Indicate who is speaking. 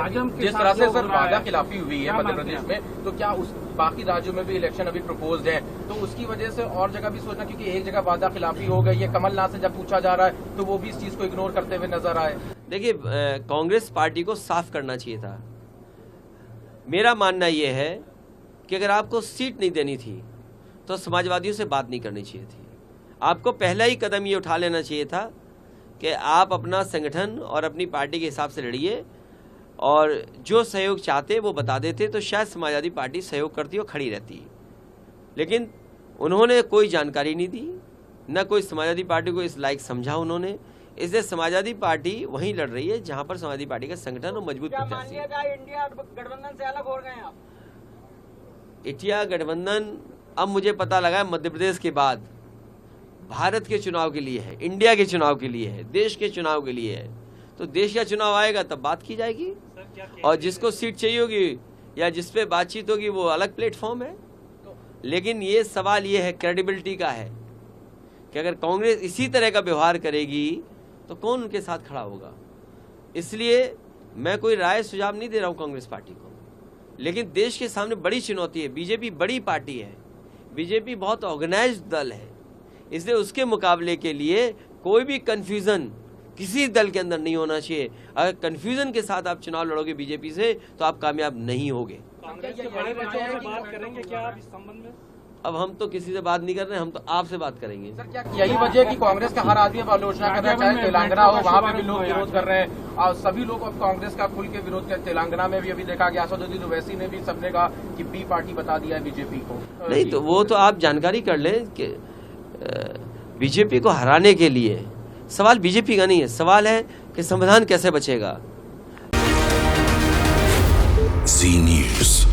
Speaker 1: जिस तरह से सर वादा खिलाफी हुई है मध्य प्रदेश में, तो क्या उस बाकी राज्यों में भी इलेक्शन अभी प्रपोज्ड है, तो उसकी वजह से और जगह भी सोचना, क्योंकि एक जगह वादा खिलाफी हो गई है, कमलनाथ से जब पूछा जा रहा है तो वो भी इस चीज को इग्नोर करते हुए नजर आए।
Speaker 2: देखिए, कांग्रेस पार्टी को साफ करना चाहिए था। मेरा मानना यह है कि अगर आपको सीट नहीं देनी थी तो समाजवादियों से बात नहीं करनी चाहिए थी। आपको पहला ही कदम ये उठा लेना चाहिए था कि आप अपना संगठन और अपनी पार्टी के हिसाब से लड़िए, और जो सहयोग चाहते वो बता देते तो शायद समाजवादी पार्टी सहयोग करती और खड़ी रहती। लेकिन उन्होंने कोई जानकारी नहीं दी, न कोई समाजवादी पार्टी को इस लायक समझा उन्होंने। इसलिए समाजवादी पार्टी वहीं लड़ रही है जहां पर समाजवादी पार्टी का संगठन और मजबूत प्रत्याशी है।
Speaker 3: इंडिया गठबंधन से अलग हो गए हैं आप?
Speaker 2: इंडिया गठबंधन अब मुझे पता लगा मध्य प्रदेश के बाद भारत के चुनाव के लिए है, इंडिया के चुनाव के लिए है, देश के चुनाव के लिए है। तो देश का चुनाव आएगा तब बात की जाएगी, और जिसको सीट चाहिए होगी या जिस पे बातचीत होगी वो अलग प्लेटफॉर्म है। लेकिन ये सवाल ये है, क्रेडिबिलिटी का है, कि अगर कांग्रेस इसी तरह का व्यवहार करेगी तो कौन उनके साथ खड़ा होगा। इसलिए मैं कोई राय सुझाव नहीं दे रहा हूं कांग्रेस पार्टी को, लेकिन देश के सामने बड़ी चुनौती है। बीजेपी बड़ी पार्टी है, बीजेपी बहुत ऑर्गेनाइज्ड दल है, इसलिए उसके मुकाबले के लिए कोई भी कंफ्यूजन किसी दल के अंदर नहीं होना चाहिए। अगर कंफ्यूजन के साथ आप चुनाव लड़ोगे बीजेपी से तो आप कामयाब नहीं होगे।
Speaker 3: कांग्रेस के बड़े नेताओं से बात करेंगे क्या आप इस संबंध में?
Speaker 2: अब हम तो किसी से बात नहीं कर रहे हैं, हम तो आपसे बात करेंगे।
Speaker 1: सर, क्या यही वजह है कि कांग्रेस का हर आदमी अब आलोचना कर रहा है, चाहे तेलंगाना हो वहाँ पे भी लोग विरोध कर रहे हैं, और सभी लोग अब कांग्रेस का खुल के विरोध कर। तेलंगाना में भी अभी देखा गया, असदुद्दीन ओवैसी ने भी, सबने कहा कि बी पार्टी बता दिया है बीजेपी को।
Speaker 2: नहीं तो वो तो आप जानकारी कर लें कि बीजेपी को हराने के लिए सवाल बीजेपी का नहीं है, सवाल है कि संविधान कैसे बचेगा।
Speaker 4: जी न्यूज़।